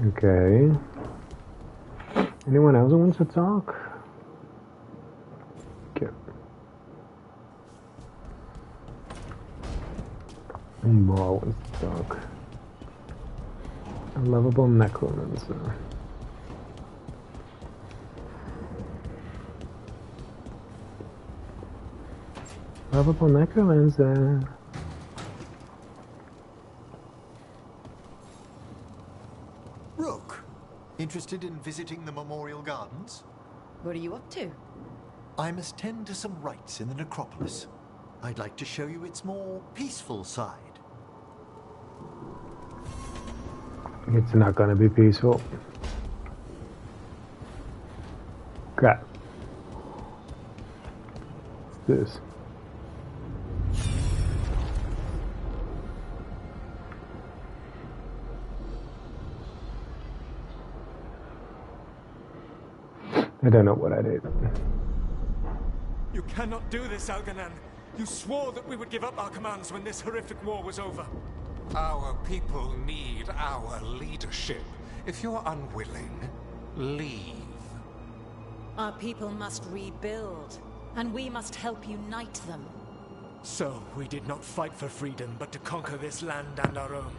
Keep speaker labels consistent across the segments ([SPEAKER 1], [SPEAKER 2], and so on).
[SPEAKER 1] Okay. Anyone else who wants to talk? Okay. More wants to talk. A lovable necromancer. Lovable necromancer.
[SPEAKER 2] Rook, interested in visiting the Memorial Gardens?
[SPEAKER 3] What are you up to?
[SPEAKER 2] I must tend to some rites in the necropolis. I'd like to show you its more peaceful side.
[SPEAKER 1] It's not gonna be peaceful. Crap. What's this? I don't know what I did.
[SPEAKER 4] You cannot do this, Algernon. You swore that we would give up our commands when this horrific war was over.
[SPEAKER 5] Our people need our leadership. If you're unwilling, leave.
[SPEAKER 3] Our people must rebuild, and we must help unite them.
[SPEAKER 4] So, we did not fight for freedom, but to conquer this land and our own.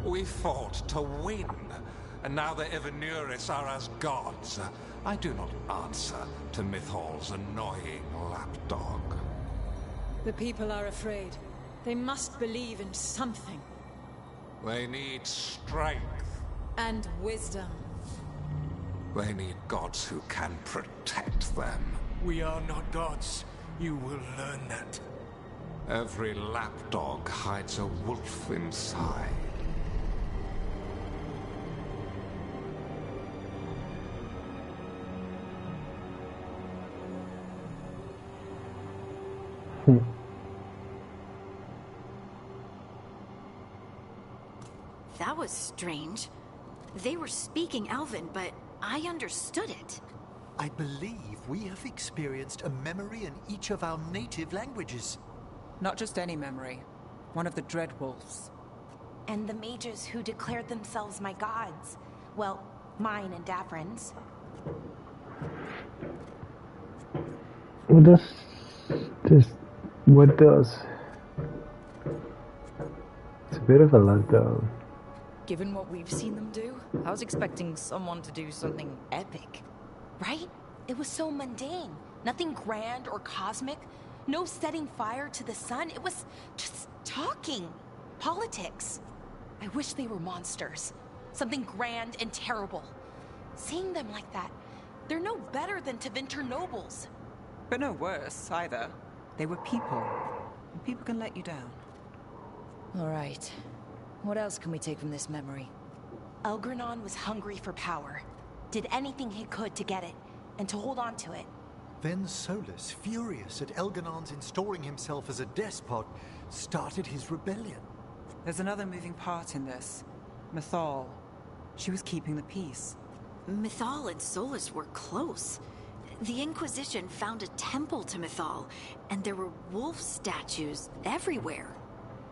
[SPEAKER 5] We fought to win, and now the Evanuris are as gods. I do not answer to Mythal's annoying lapdog.
[SPEAKER 3] The people are afraid. They must believe in something.
[SPEAKER 5] They need strength.
[SPEAKER 3] And wisdom.
[SPEAKER 5] They need gods who can protect them.
[SPEAKER 4] We are not gods. You will learn that.
[SPEAKER 5] Every lapdog hides a wolf inside.
[SPEAKER 6] That was strange. They were speaking Elven, but I understood it.
[SPEAKER 2] I believe we have experienced a memory in each of our native languages.
[SPEAKER 7] Not just any memory. One of the Dread Wolves.
[SPEAKER 8] And the mages who declared themselves my gods. Well, mine and Davrin's.
[SPEAKER 1] What does this? What does? It's a bit of a lot, though.
[SPEAKER 3] Given what we've seen them do, I was expecting someone to do something epic.
[SPEAKER 8] Right? It was so mundane. Nothing grand or cosmic. No setting fire to the sun. It was just talking. Politics. I wish they were monsters. Something grand and terrible. Seeing them like that, they're no better than Tevinter nobles.
[SPEAKER 7] But no worse, either. They were people. And people can let you down.
[SPEAKER 3] All right. What else can we take from this memory?
[SPEAKER 8] Elgernon was hungry for power. Did anything he could to get it, and to hold on to it.
[SPEAKER 2] Then Solas, furious at Elgernon's installing himself as a despot, started his rebellion.
[SPEAKER 7] There's another moving part in this. Mythal. She was keeping the peace.
[SPEAKER 6] Mythal and Solas were close. The Inquisition found a temple to Mythal, and there were wolf statues everywhere.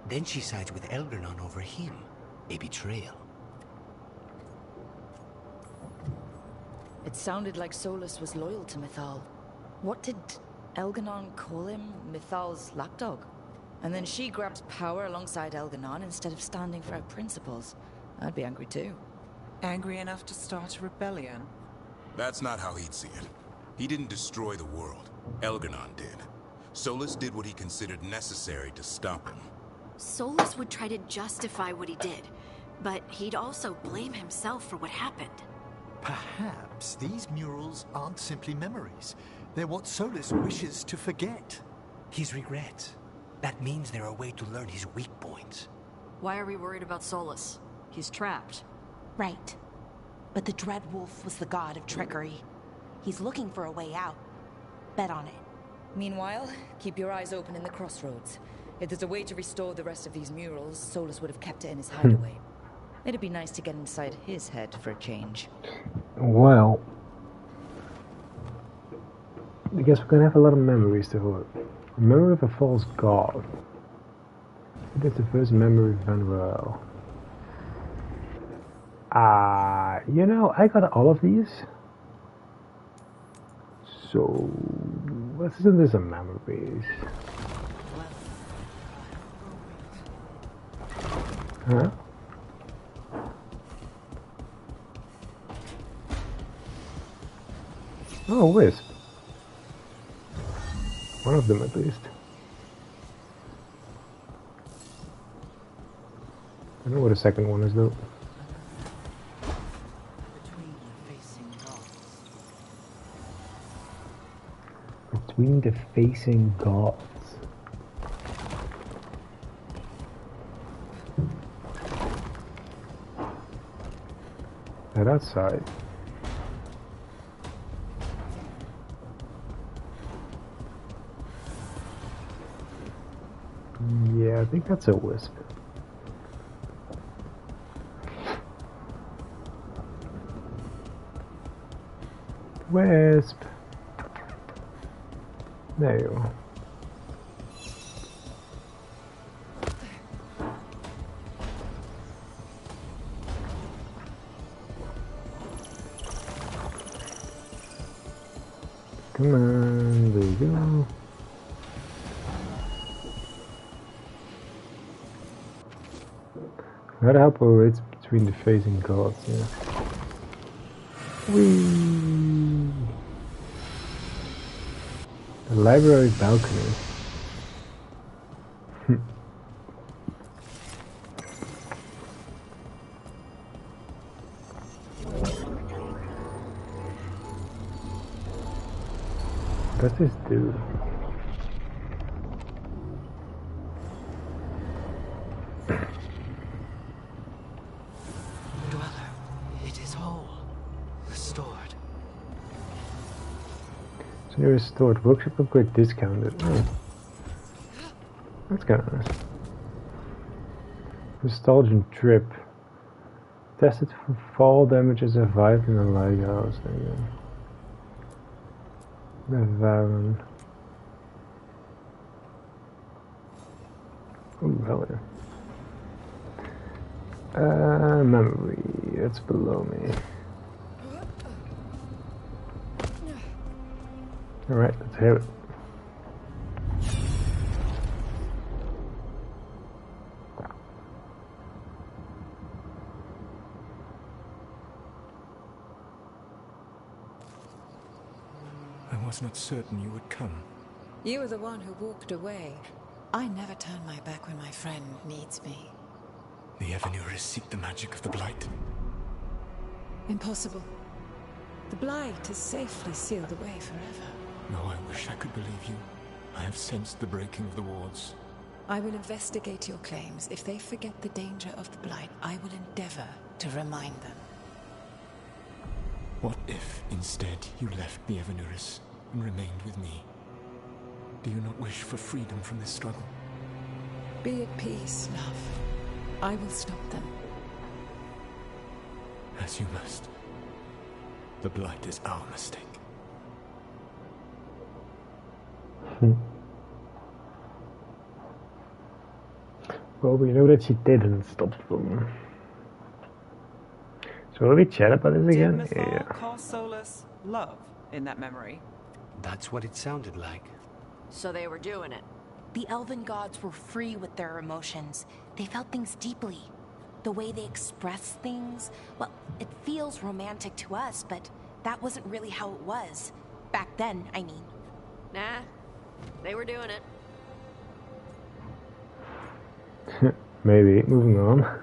[SPEAKER 9] Then she sides with Elgernon over him. A betrayal.
[SPEAKER 3] It sounded like Solas was loyal to Mythal. What did Elgernon call him? Mythal's lapdog? And then she grabs power alongside Elgernon instead of standing for her principles. I'd be angry too.
[SPEAKER 7] Angry enough to start a rebellion?
[SPEAKER 10] That's not how he'd see it. He didn't destroy the world. Elgernon did. Solas did what he considered necessary to stop him.
[SPEAKER 6] Solas would try to justify what he did, but he'd also blame himself for what happened.
[SPEAKER 2] Perhaps these murals aren't simply memories. They're what Solas wishes to forget.
[SPEAKER 9] His regrets. That means they're a way to learn his weak points.
[SPEAKER 6] Why are we worried about Solas? He's trapped.
[SPEAKER 8] Right. But the Dread Wolf was the god of trickery. He's looking for a way out. Bet on it.
[SPEAKER 3] Meanwhile, keep your eyes open in the crossroads. If there's a way to restore the rest of these murals, Solas would have kept it in his hideaway. It'd be nice to get inside his head for a change.
[SPEAKER 1] Well, I guess we're gonna have a lot of memories to hold. A memory of a false god. That's the first memory of Van Rael. You know, I got all of these. So, isn't this a memory base? Huh? Oh, Wisp. One of them at least. I don't know what the second one is though. Between the facing gods. At that side. Yeah, I think that's a wisp. Wisp. There you go. Come on, there you go. Gotta help her, it's between the facing gods, yeah. Whee! The library balcony. What does this do? Restored. Workshop upgrade discounted. Oh. That's kind of nice. Nostalgic Trip. Tested for fall damage and survived in a lighthouse. There you go. The Varan. Oh, hell yeah. Memory. That's below me. Alright, let's have it.
[SPEAKER 4] I was not certain you would come.
[SPEAKER 11] You were the one who walked away. I never turn my back when my friend needs me.
[SPEAKER 4] The Evenuris seek the magic of the Blight.
[SPEAKER 11] Impossible. The Blight is safely sealed away forever.
[SPEAKER 4] No, I wish I could believe you. I have sensed the breaking of the wards.
[SPEAKER 11] I will investigate your claims. If they forget the danger of the Blight, I will endeavor to remind them.
[SPEAKER 4] What if, instead, you left the Evenuris and remained with me? Do you not wish for freedom from this struggle?
[SPEAKER 11] Be at peace, love. I will stop them.
[SPEAKER 4] As you must. The Blight is our mistake.
[SPEAKER 1] Well, we know that she didn't stop them. So will we chat about this again?
[SPEAKER 7] Did Mythal call Solas love in that memory?
[SPEAKER 9] That's what it sounded like.
[SPEAKER 8] So they were doing it. The elven gods were free with their emotions. They felt things deeply. The way they express things, well, it feels romantic to us, but that wasn't really how it was. Back then, I mean.
[SPEAKER 12] Nah, they were doing it.
[SPEAKER 1] Maybe. Moving on.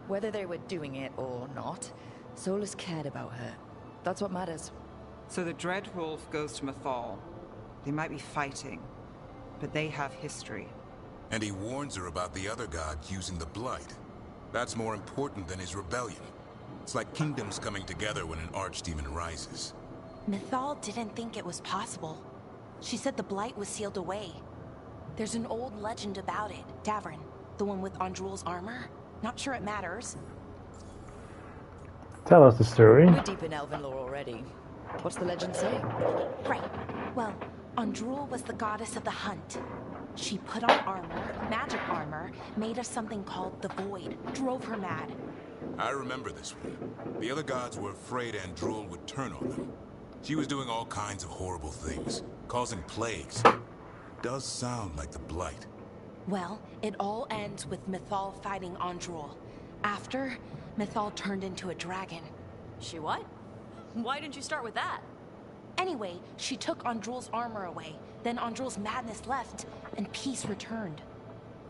[SPEAKER 3] Whether they were doing it or not, Solas cared about her. That's what matters.
[SPEAKER 7] So the Dread Wolf goes to Mythal. They might be fighting, but they have history.
[SPEAKER 10] And he warns her about the other gods using the Blight. That's more important than his rebellion. It's like kingdoms coming together when an archdemon rises.
[SPEAKER 8] Mythal didn't think it was possible. She said the Blight was sealed away. There's an old legend about it. Davern, the one with Andrul's armor. Not sure it matters.
[SPEAKER 1] Tell us the story.
[SPEAKER 3] We're deep in elven lore already. What's the legend say?
[SPEAKER 8] Right. Well, Andrul was the goddess of the hunt. She put on armor, magic armor, armor, made of something called the Void. Drove her mad.
[SPEAKER 10] I remember this one. The other gods were afraid Andrul would turn on them. She was doing all kinds of horrible things, causing plagues. Does sound like the Blight.
[SPEAKER 8] Well, it all ends with Mythal fighting Andrul. After, Mythal turned into a dragon.
[SPEAKER 12] She what? Why didn't you start with that?
[SPEAKER 8] Anyway, she took Andrul's armor away. Then Andrul's madness left, and peace returned.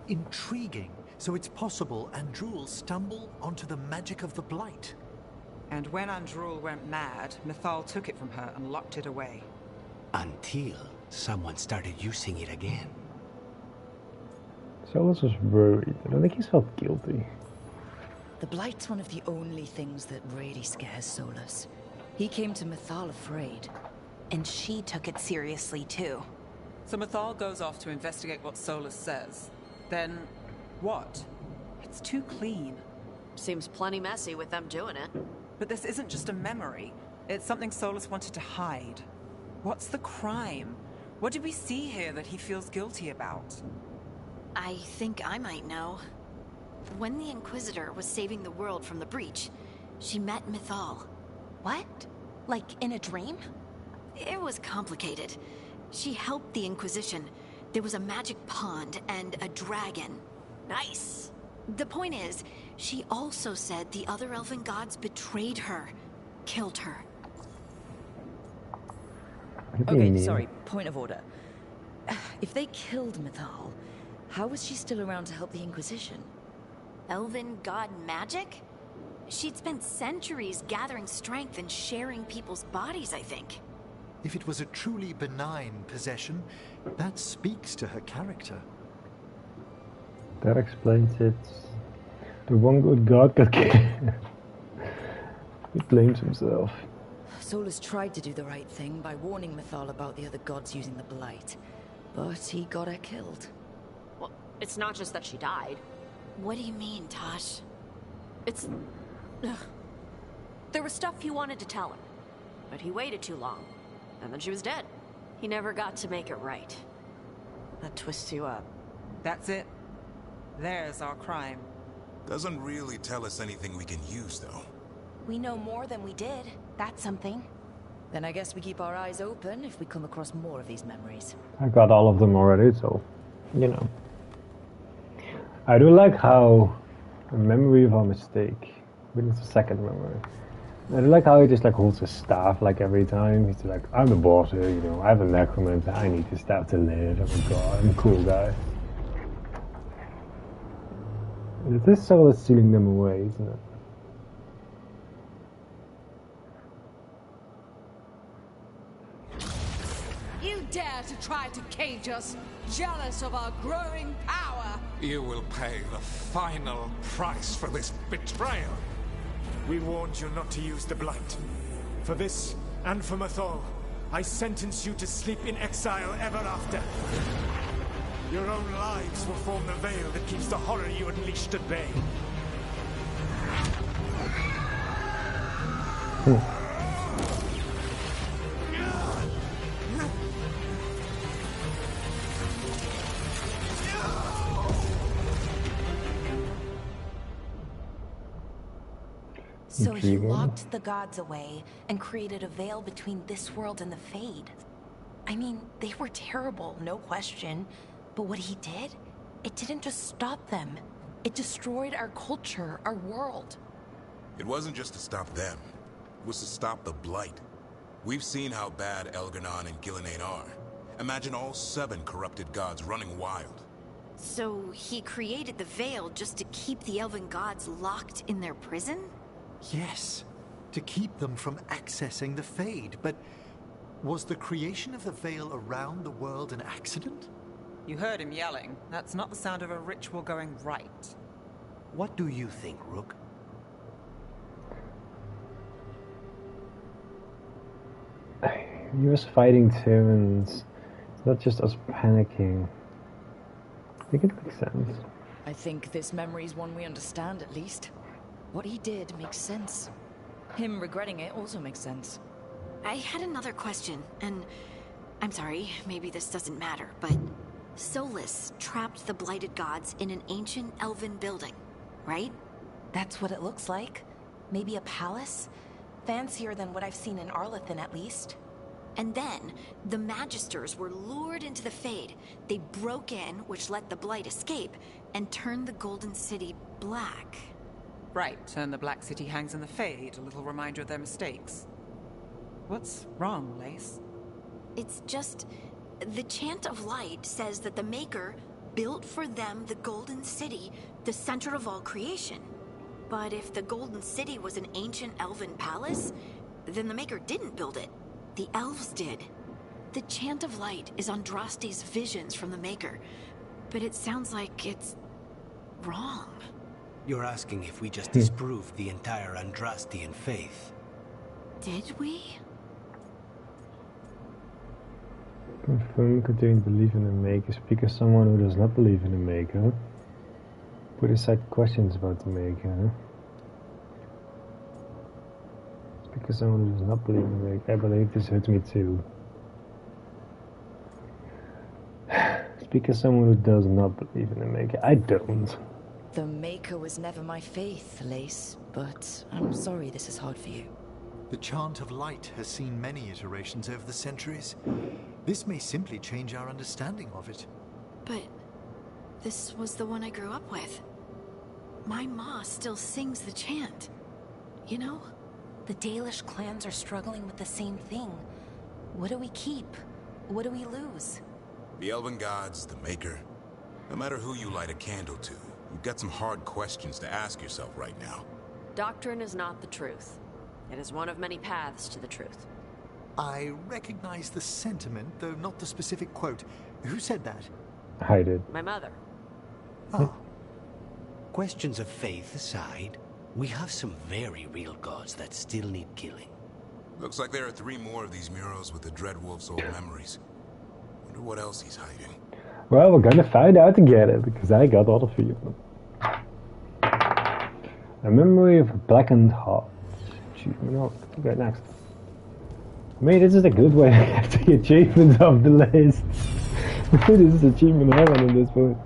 [SPEAKER 2] Intriguing. So it's possible Andrul stumbled onto the magic of the Blight.
[SPEAKER 7] And when Andrul went mad, Mythal took it from her and locked it away.
[SPEAKER 9] Until someone started using it again.
[SPEAKER 1] Solas was worried. I don't think he felt guilty.
[SPEAKER 3] The Blight's one of the only things that really scares Solas. He came to Mythal afraid.
[SPEAKER 8] And she took it seriously, too.
[SPEAKER 7] So Mythal goes off to investigate what Solas says. Then, what? It's too clean.
[SPEAKER 12] Seems plenty messy with them doing it.
[SPEAKER 7] But this isn't just a memory. It's something Solas wanted to hide. What's the crime? What did we see here that he feels guilty about?
[SPEAKER 6] I think I might know. When the Inquisitor was saving the world from the breach, she met Mythal.
[SPEAKER 8] What? Like in a dream?
[SPEAKER 6] It was complicated. She helped the Inquisition. There was a magic pond and a dragon.
[SPEAKER 12] Nice.
[SPEAKER 6] The point is, she also said the other elven gods betrayed her, killed her.
[SPEAKER 3] Okay, sorry, point of order. If they killed Mythal, how was she still around to help the Inquisition?
[SPEAKER 6] Elven god magic? She'd spent centuries gathering strength and sharing people's bodies, I think.
[SPEAKER 2] If it was a truly benign possession, that speaks to her character.
[SPEAKER 1] That explains it. The one good god got killed. He blames himself.
[SPEAKER 3] Solas tried to do the right thing by warning Mythal about the other gods using the Blight, but he got her killed.
[SPEAKER 12] Well, it's not just that she died.
[SPEAKER 6] What do you mean, Tosh?
[SPEAKER 12] It's... Ugh. There was stuff he wanted to tell her, but he waited too long, and then she was dead. He never got to make it right. That twists you up.
[SPEAKER 7] That's it. There's our crime.
[SPEAKER 10] Doesn't really tell us anything we can use, though.
[SPEAKER 8] We know more than we did. That's something.
[SPEAKER 3] Then I guess we keep our eyes open if we come across more of these memories.
[SPEAKER 1] I got all of them already, so, you know. I do like how a memory of a mistake, but it's a second memory. I do like how he just like holds his staff like every time. He's like, I'm the boss here, you know, I have a necromancer, I need his staff to live, oh my god, I'm a cool guy. It is Solas stealing them away, isn't it?
[SPEAKER 13] You dare to try to cage us, jealous of our growing power!
[SPEAKER 5] You will pay the final price for this betrayal.
[SPEAKER 4] We warned you not to use the Blight. For this, and for Mythal, I sentence you to sleep in exile ever after. Your own lives will form the veil that keeps the horror you unleashed at bay.
[SPEAKER 8] So he locked the gods away and created a veil between this world and the Fade. I mean, they were terrible, no question. But what he did, it didn't just stop them. It destroyed our culture, our world.
[SPEAKER 10] It wasn't just to stop them. It was to stop the Blight. We've seen how bad Elganon and Gillenade are. Imagine all 7 corrupted gods running wild.
[SPEAKER 6] So he created the veil just to keep the elven gods locked in their prison?
[SPEAKER 2] Yes, to keep them from accessing the Fade. But was the creation of the veil around the world an accident?
[SPEAKER 7] You heard him yelling. That's not the sound of a ritual going right.
[SPEAKER 9] What do you think, Rook?
[SPEAKER 1] He was fighting too, and it's not just us panicking. I think it makes sense.
[SPEAKER 3] I think this memory's one we understand, at least. What he did makes sense. Him regretting it also makes sense.
[SPEAKER 6] I had another question, and I'm sorry, maybe this doesn't matter, but Solas trapped the blighted gods in an ancient elven building, right?
[SPEAKER 8] That's what it looks like. Maybe a palace? Fancier than what I've seen in Arlethan, at least.
[SPEAKER 6] And then, the Magisters were lured into the Fade. They broke in, which let the Blight escape, and turned the Golden City black.
[SPEAKER 7] Right, and the Black City hangs in the Fade, a little reminder of their mistakes. What's wrong, Lace?
[SPEAKER 6] It's just... the Chant of Light says that the Maker built for them the Golden City, the center of all creation. But if the Golden City was an ancient elven palace, then the Maker didn't build it. The elves did. The Chant of Light is Andraste's visions from the Maker, but it sounds like it's... wrong.
[SPEAKER 9] You're asking if we just disproved the entire Andrastian faith.
[SPEAKER 6] Did we?
[SPEAKER 1] Confirm continuing to believe in the Maker. Speak as someone who does not believe in the Maker. Put aside questions about the Maker. Speak as someone who does not believe in the Maker. I believe this hurts me too. Speak as someone who does not believe in the Maker. I don't.
[SPEAKER 3] The Maker was never my faith, Lace, but I'm sorry this is hard for you.
[SPEAKER 2] The Chant of Light has seen many iterations over the centuries. This may simply change our understanding of it.
[SPEAKER 6] But this was the one I grew up with. My ma still sings the chant. You know?
[SPEAKER 8] The Dalish clans are struggling with the same thing. What do we keep? What do we lose?
[SPEAKER 10] The Elven Gods, the Maker. No matter who you light a candle to, you've got some hard questions to ask yourself right now.
[SPEAKER 12] Doctrine is not the truth. It is one of many paths to the truth.
[SPEAKER 2] I recognize the sentiment, though not the specific quote. Who said that?
[SPEAKER 1] I did.
[SPEAKER 12] My mother.
[SPEAKER 2] Oh.
[SPEAKER 9] Questions of faith aside, we have some very real gods that still need killing.
[SPEAKER 10] Looks like there are 3 more of these murals with the Dreadwolf's old memories. Wonder what else he's hiding.
[SPEAKER 1] Well, we're gonna find out together, because I got all 3 of them. A memory of a blackened heart. Achievement. Okay, next. I mean, this is a good way to get the achievements off the list. This is achievement heaven in this point.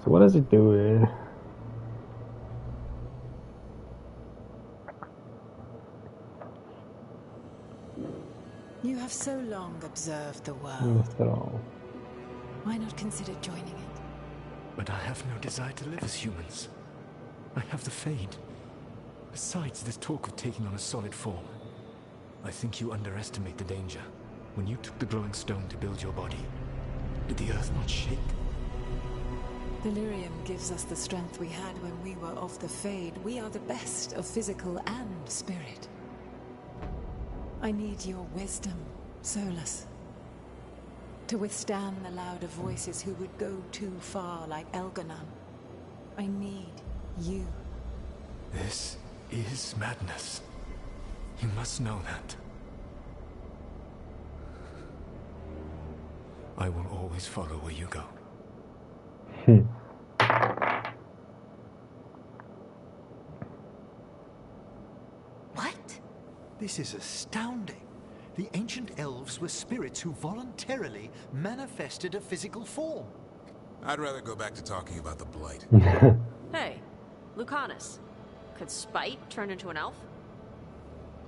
[SPEAKER 1] So what does it do here?
[SPEAKER 11] You have so long observed the world.
[SPEAKER 1] After all.
[SPEAKER 11] Why not consider joining it?
[SPEAKER 14] But I have no desire to live as humans. I have the Fade. Besides, this talk of taking on a solid form. I think you underestimate the danger. When you took the glowing stone to build your body, did the earth not shake?
[SPEAKER 11] Delirium gives us the strength we had when we were of the Fade. We are the best of physical and spirit. I need your wisdom, Solas. To withstand the louder voices who would go too far like Elganon. I need you.
[SPEAKER 14] This is madness. You must know that. I will always follow where you go.
[SPEAKER 2] What? This is astounding. The ancient elves were spirits who voluntarily manifested a physical form.
[SPEAKER 10] I'd rather go back to talking about the Blight.
[SPEAKER 12] Hey, Lucanus. Could Spite turn into an elf?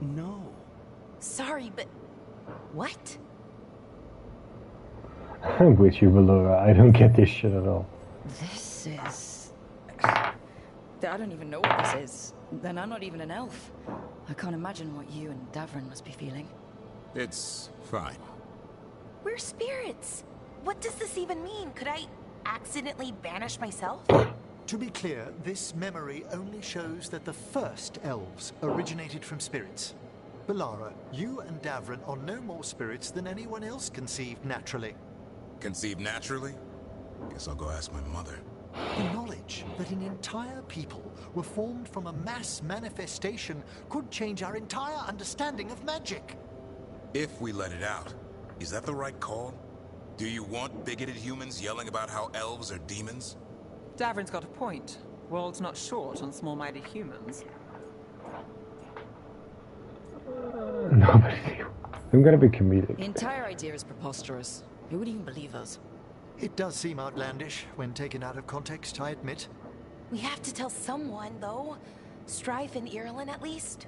[SPEAKER 9] No.
[SPEAKER 8] Sorry, but... what?
[SPEAKER 1] I'm with you, Valora. I don't get this shit at all.
[SPEAKER 3] This is... I don't even know what this is. Then I'm not even an elf. I can't imagine what you and Davrin must be feeling.
[SPEAKER 10] It's fine.
[SPEAKER 8] We're spirits. What does this even mean? Could I accidentally banish myself?
[SPEAKER 2] To be clear, this memory only shows that the first elves originated from spirits. Balara, you and Davrin are no more spirits than anyone else conceived naturally.
[SPEAKER 10] Conceived naturally? Guess I'll go ask my mother.
[SPEAKER 2] The knowledge that an entire people were formed from a mass manifestation could change our entire understanding of magic.
[SPEAKER 10] If we let it out, is that the right call? Do you want bigoted humans yelling about how elves are demons?
[SPEAKER 7] Davrin's got a point. World's not short on small-minded humans.
[SPEAKER 1] No, but I'm gonna be comedic.
[SPEAKER 3] The entire idea is preposterous. Who would even believe us?
[SPEAKER 2] It does seem outlandish when taken out of context, I admit.
[SPEAKER 8] We have to tell someone, though. Strife and Ireland, at least.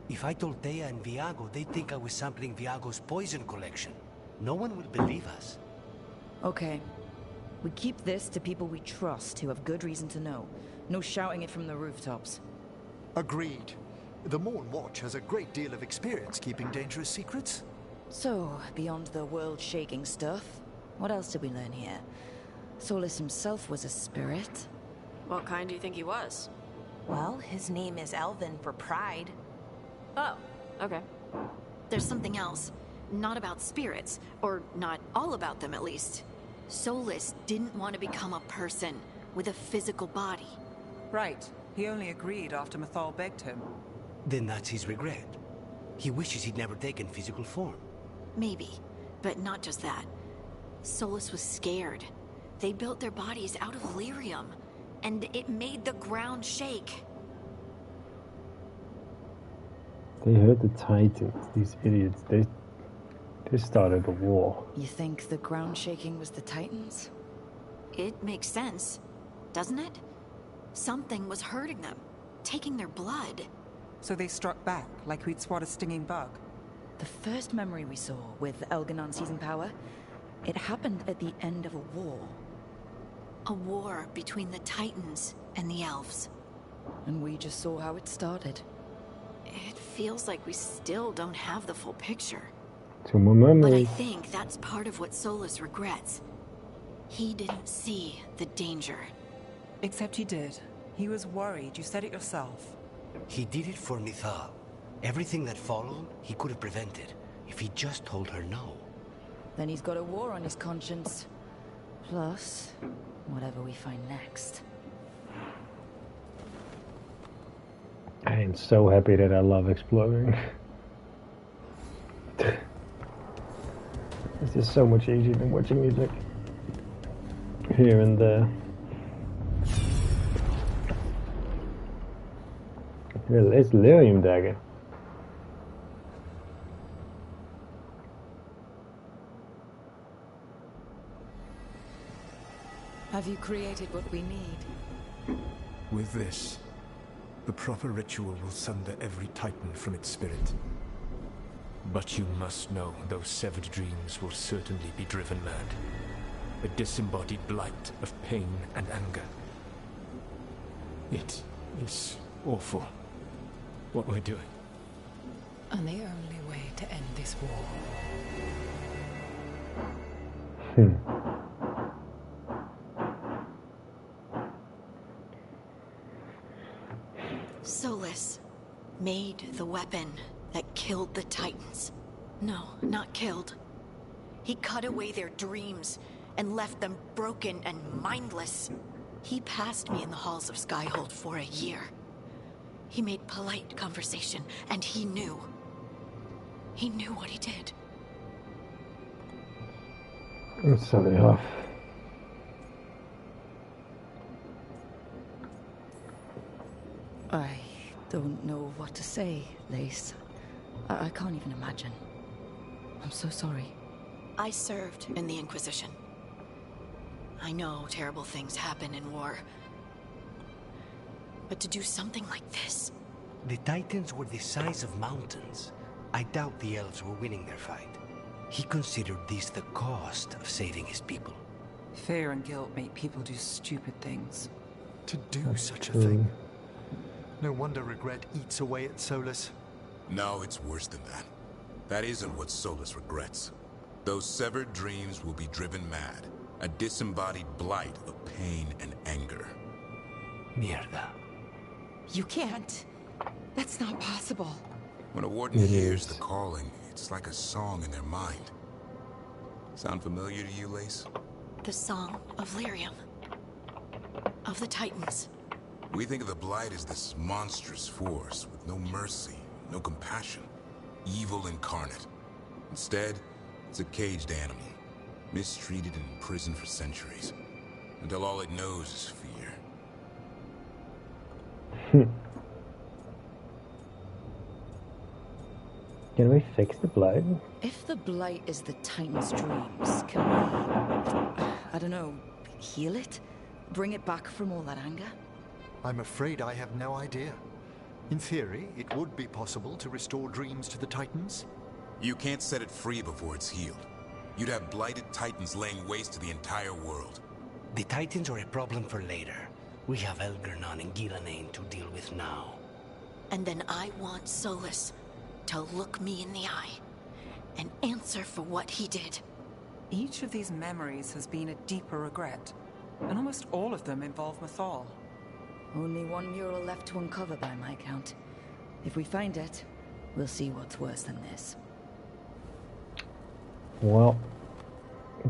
[SPEAKER 9] If I told Thea and Viago, they'd think I was sampling Viago's poison collection. No one will believe us.
[SPEAKER 3] Okay. We keep this to people we trust who have good reason to know. No shouting it from the rooftops.
[SPEAKER 2] Agreed. The Morn Watch has a great deal of experience keeping dangerous secrets.
[SPEAKER 3] So, beyond the world-shaking stuff, what else did we learn here? Solas himself was a spirit.
[SPEAKER 12] What kind do you think he was?
[SPEAKER 8] Well, his name is Elven for pride.
[SPEAKER 12] Oh, okay.
[SPEAKER 6] There's something else. Not about spirits, or not all about them at least. Solas didn't want to become a person with a physical body.
[SPEAKER 7] Right. He only agreed after Mythal begged him.
[SPEAKER 9] Then that's his regret. He wishes he'd never taken physical form.
[SPEAKER 6] Maybe, but not just that. Solas was scared. They built their bodies out of lyrium, and it made the ground shake.
[SPEAKER 1] They heard the Titans, these idiots. They started a war.
[SPEAKER 3] You think the ground shaking was the Titans?
[SPEAKER 6] It makes sense, doesn't it? Something was hurting them, taking their blood.
[SPEAKER 7] So they struck back, like we'd swat a stinging bug.
[SPEAKER 3] The first memory we saw with Elganon seizing power, it happened at the end of a war.
[SPEAKER 6] A war between the Titans and the elves.
[SPEAKER 3] And we just saw how it started.
[SPEAKER 6] It feels like we still don't have the full picture.
[SPEAKER 1] Two more memories.
[SPEAKER 6] But I think that's part of what Solas regrets. He didn't see the danger.
[SPEAKER 7] Except he did. He was worried. You said it yourself.
[SPEAKER 9] He did it for Mythal. Everything that followed, he could have prevented, if he just told her no.
[SPEAKER 3] Then he's got a war on his conscience. Plus, whatever we find next.
[SPEAKER 1] I am so happy that I love exploring. It's just so much easier than watching music here and there. It's Lyrium Dagger.
[SPEAKER 11] Have you created what we need?
[SPEAKER 14] With this, the proper ritual will sunder every Titan from its spirit. But you must know those severed dreams will certainly be driven mad. A disembodied blight of pain and anger. It is awful what we're doing.
[SPEAKER 11] And the only way to end this war.
[SPEAKER 6] Solas made the weapon that killed the Titans. No, not killed. He cut away their dreams and left them broken and mindless. He passed me in the halls of Skyhold for a year. He made polite conversation, and he knew. He knew what he did.
[SPEAKER 1] It's so rough.
[SPEAKER 3] I don't know what to say, Lace. I can't even imagine. I'm so sorry.
[SPEAKER 6] I served in the Inquisition. I know terrible things happen in war. But to do something like this...
[SPEAKER 9] The Titans were the size of mountains. I doubt the elves were winning their fight. He considered this the cost of saving his people.
[SPEAKER 7] Fear and guilt make people do stupid things.
[SPEAKER 2] To do such a thing. No wonder regret eats away at Solas.
[SPEAKER 10] No, it's worse than that. That isn't what Solas regrets. Those severed dreams will be driven mad. A disembodied blight of pain and anger.
[SPEAKER 9] Mierda.
[SPEAKER 8] You can't. That's not possible.
[SPEAKER 10] When a warden hears the calling, it's like a song in their mind. Sound familiar to you, Lace?
[SPEAKER 6] The song of Lyrium. Of the Titans.
[SPEAKER 10] We think of the Blight as this monstrous force with no mercy, no compassion. Evil incarnate. Instead, it's a caged animal. Mistreated and imprisoned for centuries. Until all it knows is fear.
[SPEAKER 1] Can we fix the blight?
[SPEAKER 3] If the blight is the Titan's dreams, can we, I don't know, heal it? Bring it back from all that anger?
[SPEAKER 2] I'm afraid I have no idea. In theory, it would be possible to restore dreams to the Titans.
[SPEAKER 10] You can't set it free before it's healed. You'd have blighted Titans laying waste to the entire world.
[SPEAKER 9] The Titans are a problem for later. We have Elgernon and Gillanane to deal with now.
[SPEAKER 6] And then I want Solas to look me in the eye and answer for what he did.
[SPEAKER 7] Each of these memories has been a deeper regret, and almost all of them involve Mythal.
[SPEAKER 3] Only one mural left to uncover by my count. If we find it, we'll see what's worse than this.
[SPEAKER 1] Well,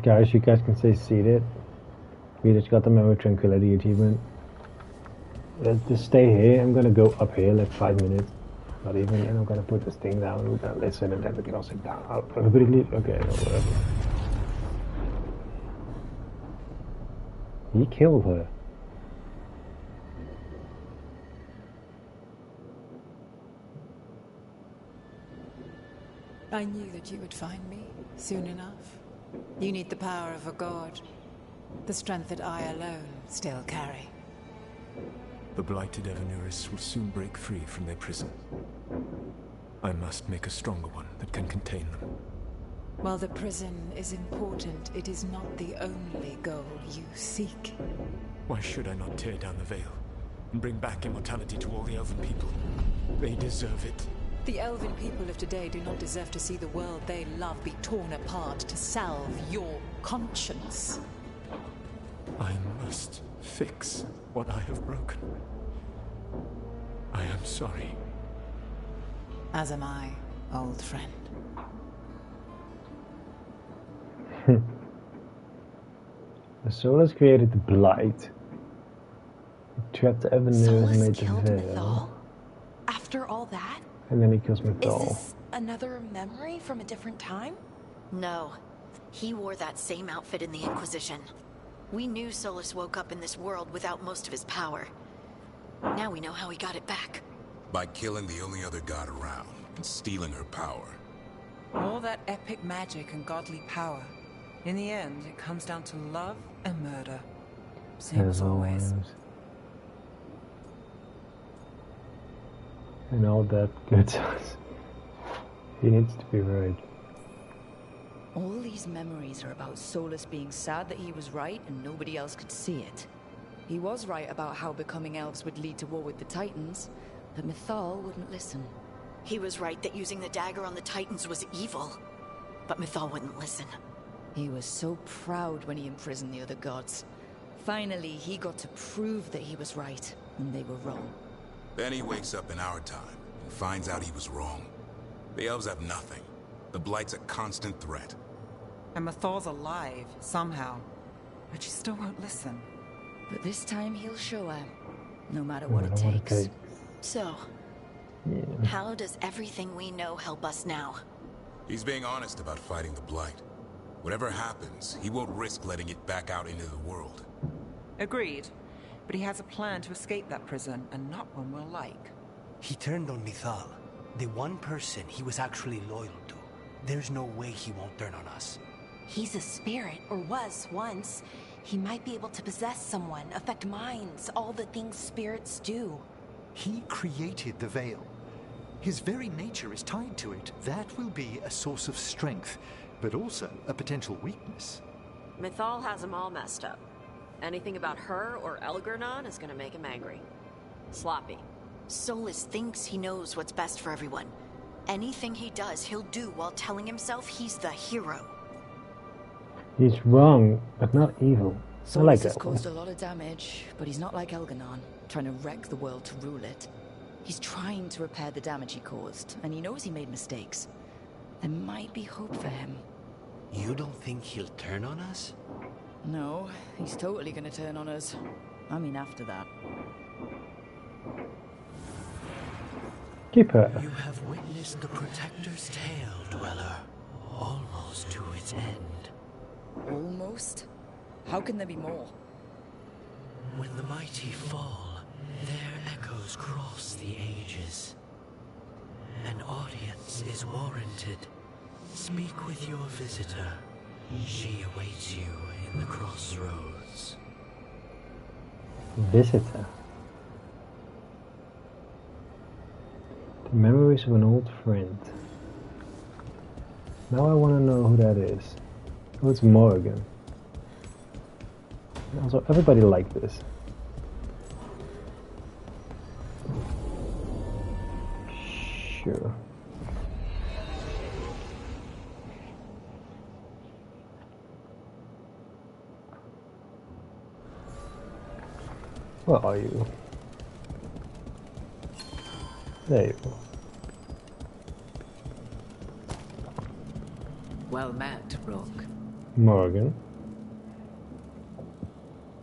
[SPEAKER 1] guys, you guys can stay seated. We just got the Memory Tranquility achievement. Let's just stay here. I'm gonna go up here like 5 minutes. Not even, and I'm gonna put this thing down. We're gonna listen and then we can all sit down. Oh, everybody leave? Okay, no, whatever. He killed her.
[SPEAKER 11] I knew that you would find me soon enough. You need the power of a god. The strength that I alone still carry.
[SPEAKER 14] The blighted Evanuris will soon break free from their prison. I must make a stronger one that can contain them.
[SPEAKER 11] While the prison is important, it is not the only goal you seek.
[SPEAKER 14] Why should I not tear down the veil and bring back immortality to all the Elven people? They deserve it.
[SPEAKER 11] The Elven people of today do not deserve to see the world they love be torn apart to salve your conscience.
[SPEAKER 14] I must fix what I have broken. I am sorry.
[SPEAKER 11] As am I, old friend.
[SPEAKER 1] The solas created the blight. He trapped the Evanuris and made the veil.
[SPEAKER 8] After all that?
[SPEAKER 1] And then he kills Mythal.
[SPEAKER 8] Is this another memory from a different time?
[SPEAKER 6] No. He wore that same outfit in the Inquisition. We knew Solas woke up in this world without most of his power. Now we know how he got it back.
[SPEAKER 10] By killing the only other god around and stealing her power.
[SPEAKER 7] All that epic magic and godly power. In the end, it comes down to love and murder. Same as always.
[SPEAKER 1] And all that good stuff. He needs to be right.
[SPEAKER 3] All these memories are about Solas being sad that he was right and nobody else could see it. He was right about how becoming elves would lead to war with the Titans, but Mythal wouldn't listen.
[SPEAKER 6] He was right that using the dagger on the Titans was evil, but Mythal wouldn't listen.
[SPEAKER 3] He was so proud when he imprisoned the other gods. Finally, he got to prove that he was right and they were wrong.
[SPEAKER 10] Then he wakes up in our time and finds out he was wrong. The elves have nothing. The blight's a constant threat.
[SPEAKER 7] And Mythal's alive, somehow. But she still won't listen.
[SPEAKER 3] But this time he'll show her, no matter what it takes.
[SPEAKER 6] So, how does everything we know help us now?
[SPEAKER 10] He's being honest about fighting the blight. Whatever happens, he won't risk letting it back out into the world.
[SPEAKER 7] Agreed. But he has a plan to escape that prison, and not one we'll like.
[SPEAKER 9] He turned on Mythal, the one person he was actually loyal to. There's no way he won't turn on us.
[SPEAKER 8] He's a spirit, or was once. He might be able to possess someone, affect minds, all the things spirits do.
[SPEAKER 2] He created the veil. His very nature is tied to it. That will be a source of strength, but also a potential weakness.
[SPEAKER 12] Mythal has him all messed up. Anything about her or Elgernon is gonna make him angry. Sloppy.
[SPEAKER 6] Solas thinks he knows what's best for everyone. Anything he does, he'll do while telling himself he's the hero.
[SPEAKER 1] He's wrong, but not evil. I like
[SPEAKER 3] Solas has
[SPEAKER 1] that
[SPEAKER 3] caused a
[SPEAKER 1] one.
[SPEAKER 3] lot of damage, but he's not like Elgernon, trying to wreck the world to rule it. He's trying to repair the damage he caused, and he knows he made mistakes. There might be hope for him.
[SPEAKER 9] You don't think he'll turn on us?
[SPEAKER 3] No, he's totally gonna turn on us. I mean, after that.
[SPEAKER 1] Keep her.
[SPEAKER 9] You have witnessed the Protector's tale, Dweller. Almost to its end.
[SPEAKER 3] Almost? How can there be more?
[SPEAKER 9] When the mighty fall, their echoes cross the ages. An audience is warranted. Speak with your visitor. She awaits you in the crossroads.
[SPEAKER 1] Visitor. The memories of an old friend. Now I want to know who that is. Oh, it's Morgan. Also, everybody liked this. Sure. Where are you? There you go.
[SPEAKER 15] Well met, Rook.
[SPEAKER 1] Morgan.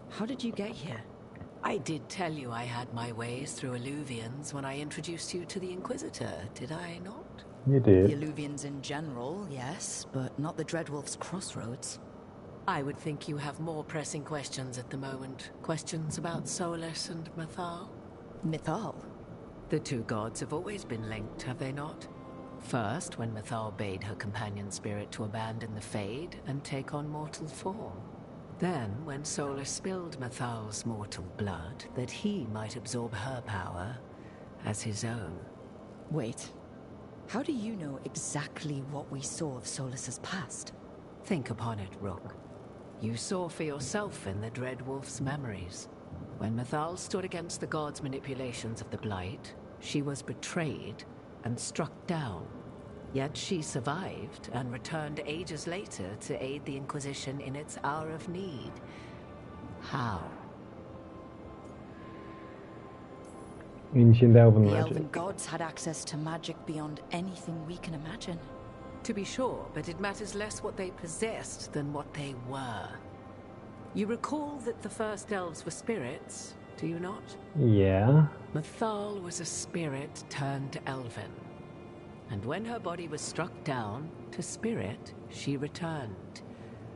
[SPEAKER 15] How did you get here? I did tell you I had my ways through Illuvians when I introduced you to the Inquisitor, did I not?
[SPEAKER 1] You did.
[SPEAKER 3] The Illuvians in general, yes, but not the Dreadwolf's crossroads.
[SPEAKER 15] I would think you have more pressing questions at the moment. Questions about Solas and Mythal?
[SPEAKER 3] Mythal?
[SPEAKER 15] The two gods have always been linked, have they not? First, when Mythal bade her companion spirit to abandon the Fade and take on mortal form. Then, when Solas spilled Mythal's mortal blood, that he might absorb her power as his own.
[SPEAKER 3] Wait. How do you know exactly what we saw of Solas's past?
[SPEAKER 15] Think upon it, Rook. You saw for yourself in the Dreadwolf's memories. When Mythal stood against the gods' manipulations of the Blight, she was betrayed and struck down. Yet she survived and returned ages later to aid the Inquisition in its hour of need. How?
[SPEAKER 1] Ancient elven
[SPEAKER 3] The
[SPEAKER 1] magic.
[SPEAKER 3] elven gods had access to magic beyond anything we can imagine.
[SPEAKER 15] To be sure, but it matters less what they possessed than what they were. You recall that the first elves were spirits, do you not?
[SPEAKER 1] Yeah.
[SPEAKER 15] Mythal was a spirit turned elven. And when her body was struck down, to spirit, she returned.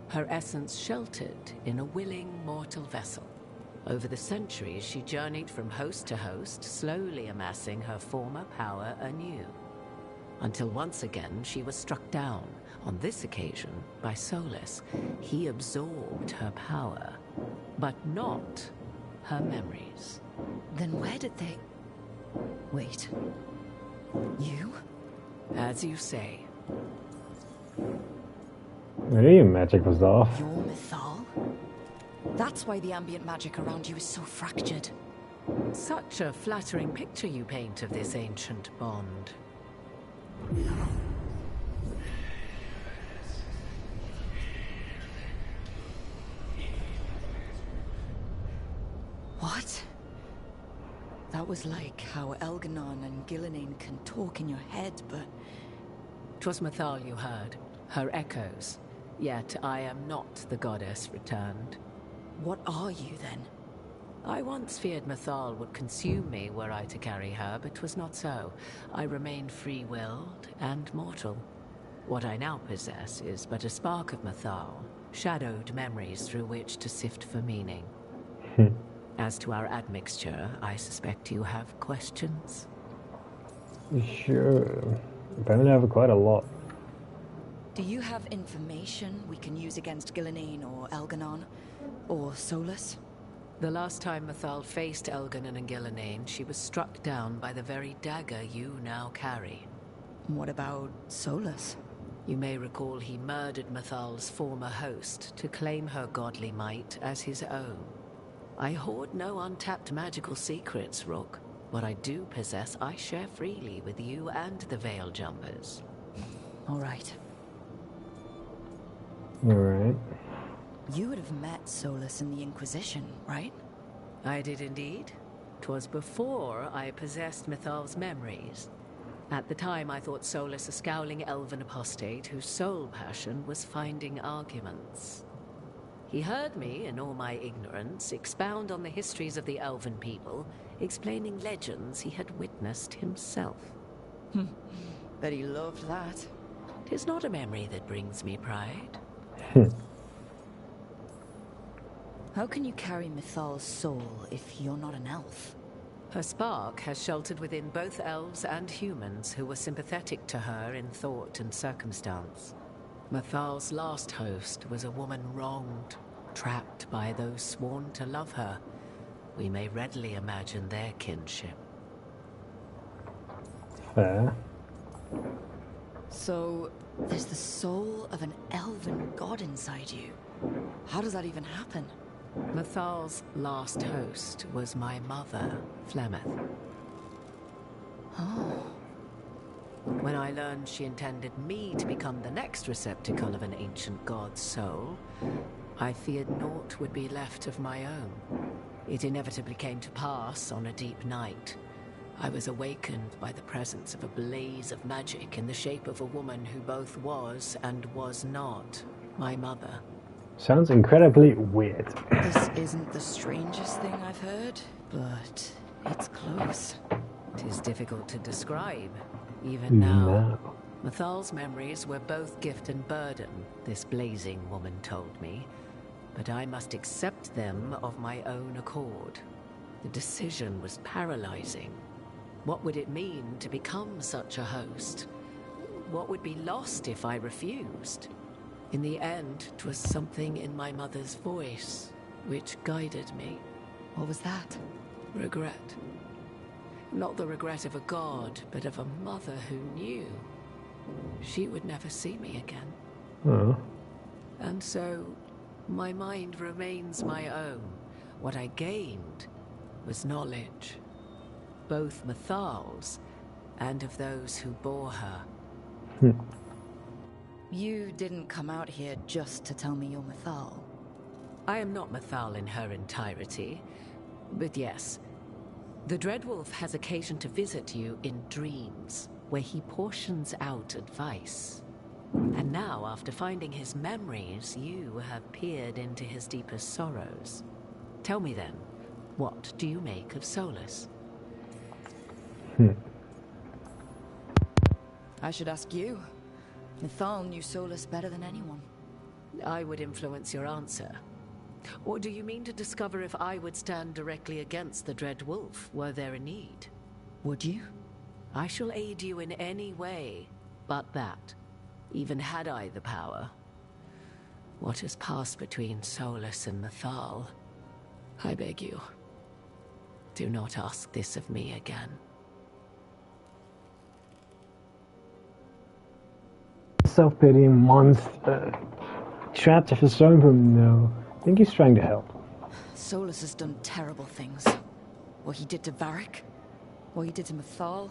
[SPEAKER 15] Her essence sheltered in a willing mortal vessel. Over the centuries, she journeyed from host to host, slowly amassing her former power anew. Until once again, she was struck down, on this occasion, by Solas. He absorbed her power, but not her memories.
[SPEAKER 3] Then where did they... Wait. You?
[SPEAKER 15] As you say.
[SPEAKER 1] I knew your magic was off.
[SPEAKER 3] You're Mythal? That's why the ambient magic around you is so fractured.
[SPEAKER 15] Such a flattering picture you paint of this ancient bond.
[SPEAKER 3] What? That was like how Elganon and Gillenane can talk in your head, but...
[SPEAKER 15] 'Twas Mythal you heard, her echoes. Yet I am not the goddess returned.
[SPEAKER 3] What are you, then?
[SPEAKER 15] I once feared Mythal would consume me were I to carry her, but 'twas not so. I remain free-willed and mortal. What I now possess is but a spark of Mythal, shadowed memories through which to sift for meaning. As to our admixture, I suspect you have questions?
[SPEAKER 1] Sure. Apparently I have quite a lot.
[SPEAKER 3] Do you have information we can use against Gillenane or Elganon? Or Solas?
[SPEAKER 15] The last time Mythal faced Elganon and Gillenane, she was struck down by the very dagger you now carry.
[SPEAKER 3] What about Solas?
[SPEAKER 15] You may recall he murdered Mythal's former host to claim her godly might as his own. I hoard no untapped magical secrets, Rook. What I do possess, I share freely with you and the Veil Jumpers.
[SPEAKER 3] All right.
[SPEAKER 1] All right.
[SPEAKER 3] You would have met Solas in the Inquisition, right?
[SPEAKER 15] I did indeed. 'Twas before I possessed Mythal's memories. At the time, I thought Solas a scowling elven apostate whose sole passion was finding arguments. He heard me, in all my ignorance, expound on the histories of the elven people, explaining legends he had witnessed himself.
[SPEAKER 3] Bet he loved that.
[SPEAKER 15] 'Tis not a memory that brings me pride.
[SPEAKER 3] How can you carry Mythal's soul if you're not an elf?
[SPEAKER 15] Her spark has sheltered within both elves and humans who were sympathetic to her in thought and circumstance. Mathal's last host was a woman wronged, trapped by those sworn to love her. We may readily imagine their kinship.
[SPEAKER 1] Fair.
[SPEAKER 3] So, there's the soul of an elven god inside you. How does that even happen?
[SPEAKER 15] Mathal's last host was my mother, Flemeth.
[SPEAKER 3] Oh.
[SPEAKER 15] When I learned she intended me to become the next receptacle of an ancient god's soul, I feared naught would be left of my own. It inevitably came to pass on a deep night. I was awakened by the presence of a blaze of magic in the shape of a woman who both was and was not my mother.
[SPEAKER 1] Sounds incredibly weird.
[SPEAKER 3] This isn't the strangest thing I've heard, but it's close.
[SPEAKER 15] 'Tis difficult to describe, even now. Mathal's memories were both gift and burden, this blazing woman told me, but I must accept them of my own accord. The decision was paralyzing. What would it mean to become such a host? What would be lost if I refused? In the end, 'twas something in my mother's voice which guided me.
[SPEAKER 3] What was that?
[SPEAKER 15] Regret. Not the regret of a god, but of a mother who knew she would never see me again.
[SPEAKER 1] Oh.
[SPEAKER 15] And so, my mind remains my own. What I gained was knowledge, both Mathal's and of those who bore her.
[SPEAKER 3] You didn't come out here just to tell me you're Mathal.
[SPEAKER 15] I am not Mathal in her entirety, but yes. The Dreadwolf has occasion to visit you in dreams, where he portions out advice. And now, after finding his memories, you have peered into his deepest sorrows. Tell me then, what do you make of Solas?
[SPEAKER 3] I should ask you. Mathal knew Solas better than anyone.
[SPEAKER 15] I would influence your answer. Or do you mean to discover if I would stand directly against the Dread Wolf, were there a need?
[SPEAKER 3] Would you?
[SPEAKER 15] I shall aid you in any way but that, even had I the power. What has passed between Solas and Mathal, I beg you, do not ask this of me again.
[SPEAKER 1] Self-pitying monster. Trapped if it's thrown from no. I think he's trying to help.
[SPEAKER 3] Solas has done terrible things. What he did to Varric, what he did to Mathal,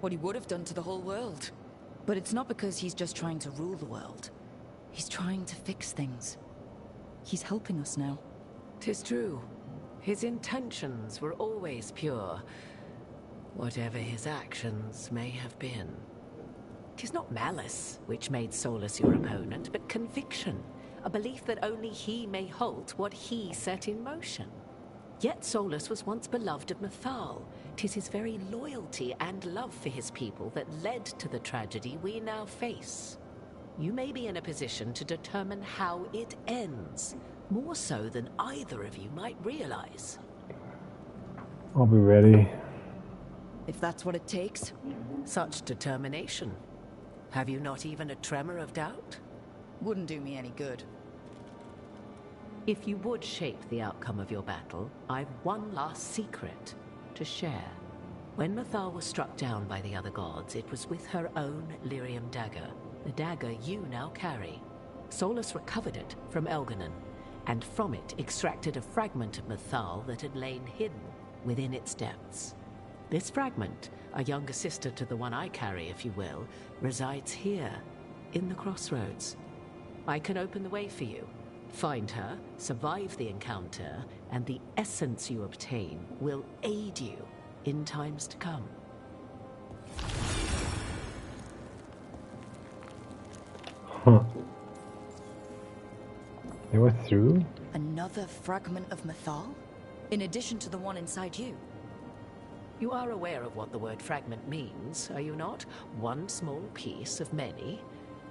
[SPEAKER 3] what he would have done to the whole world. But it's not because he's just trying to rule the world. He's trying to fix things. He's helping us now.
[SPEAKER 15] 'Tis true. His intentions were always pure, whatever his actions may have been. 'Tis not malice which made Solas your opponent, but conviction, a belief that only he may halt what he set in motion. Yet Solas was once beloved of Mathal. 'Tis his very loyalty and love for his people that led to the tragedy we now face. You may be in a position to determine how it ends, more so than either of you might realize.
[SPEAKER 1] I'll be ready.
[SPEAKER 3] If that's what it takes.
[SPEAKER 15] Such determination. Have you not even a tremor of doubt?
[SPEAKER 3] Wouldn't do me any good.
[SPEAKER 15] If you would shape the outcome of your battle, I've one last secret to share. When Mathal was struck down by the other gods, it was with her own lyrium dagger, the dagger you now carry. Solas recovered it from Elganon, and from it extracted a fragment of Mathal that had lain hidden within its depths. This fragment, a younger sister to the one I carry, if you will, resides here, in the crossroads. I can open the way for you. Find her, survive the encounter, and the essence you obtain will aid you in times to come.
[SPEAKER 1] Huh. They were through?
[SPEAKER 3] Another fragment of Mathal? In addition to the one inside you?
[SPEAKER 15] You are aware of what the word fragment means, are you not? One small piece of many,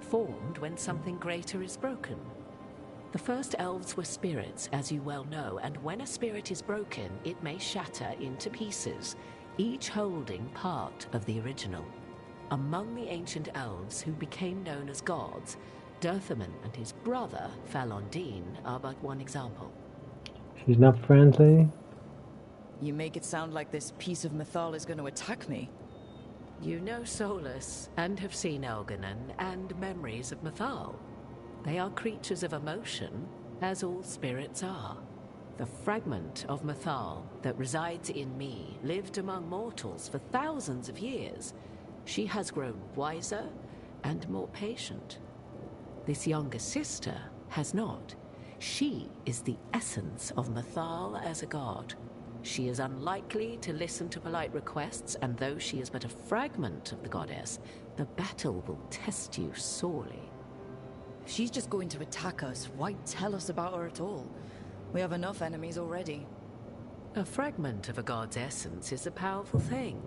[SPEAKER 15] formed when something greater is broken. The first elves were spirits, as you well know, and when a spirit is broken, it may shatter into pieces, each holding part of the original. Among the ancient elves who became known as gods, Dirthaman and his brother, Falondine, are but one example.
[SPEAKER 1] She's not friendly.
[SPEAKER 3] You make it sound like this piece of Mythal is going to attack me.
[SPEAKER 15] You know Solas, and have seen Elganon, and memories of Mythal. They are creatures of emotion, as all spirits are. The fragment of Mythal that resides in me lived among mortals for thousands of years. She has grown wiser and more patient. This younger sister has not. She is the essence of Mythal as a god. She is unlikely to listen to polite requests, and though she is but a fragment of the goddess, the battle will test you sorely.
[SPEAKER 3] If she's just going to attack us, why tell us about her at all? We have enough enemies already.
[SPEAKER 15] A fragment of a god's essence is a powerful thing.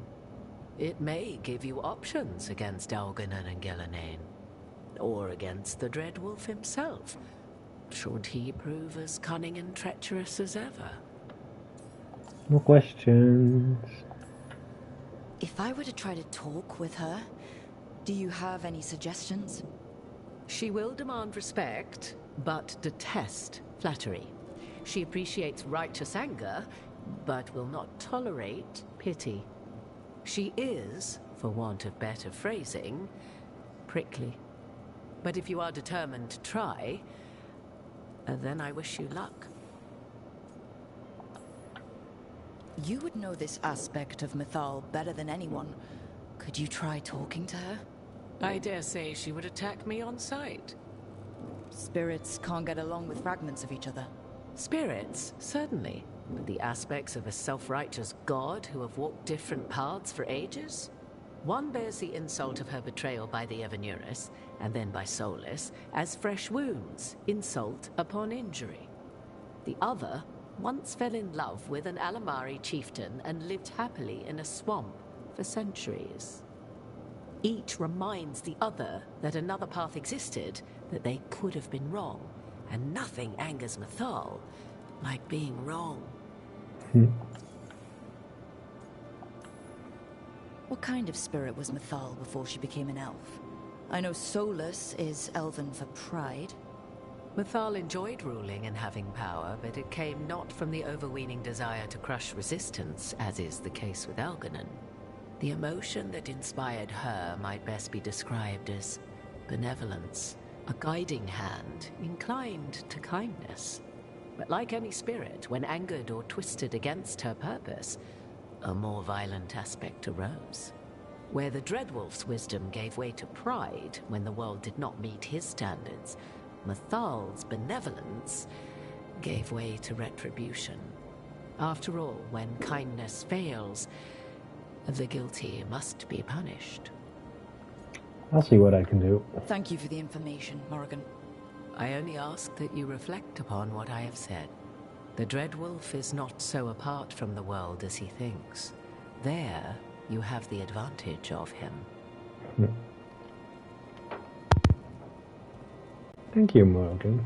[SPEAKER 15] It may give you options against Elganon and Gillenane, or against the Dreadwolf himself, should he prove as cunning and treacherous as ever.
[SPEAKER 1] No questions.
[SPEAKER 3] If I were to try to talk with her, do you have any suggestions?
[SPEAKER 15] She will demand respect, but detest flattery. She appreciates righteous anger, but will not tolerate pity. She is, for want of better phrasing, prickly. But if you are determined to try, then I wish you luck.
[SPEAKER 3] You would know this aspect of Mythal better than anyone. Could you try talking to her?
[SPEAKER 15] I dare say she would attack me on sight.
[SPEAKER 3] Spirits can't get along with fragments of each other.
[SPEAKER 15] Spirits, certainly. But the aspects of a self-righteous god who have walked different paths for ages? One bears the insult of her betrayal by the Evanuris, and then by Solas, as fresh wounds, insult upon injury. The other once fell in love with an Alamari chieftain and lived happily in a swamp for centuries. Each reminds the other that another path existed, that they could have been wrong, and nothing angers Mythal like being wrong.
[SPEAKER 3] What kind of spirit was Mythal before she became an elf? I know Solas is elven for pride.
[SPEAKER 15] Mythal enjoyed ruling and having power, but it came not from the overweening desire to crush resistance, as is the case with Elganon. The emotion that inspired her might best be described as benevolence, a guiding hand inclined to kindness. But like any spirit, when angered or twisted against her purpose, a more violent aspect arose. Where the Dreadwolf's wisdom gave way to pride when the world did not meet his standards, Mythal's benevolence gave way to retribution. After all, when kindness fails, the guilty must be punished.
[SPEAKER 1] I'll see what I can do.
[SPEAKER 3] Thank you for the information, Morrigan.
[SPEAKER 15] I only ask that you reflect upon what I have said. The Dreadwolf is not so apart from the world as he thinks. There, you have the advantage of him.
[SPEAKER 1] Thank you, Morgan.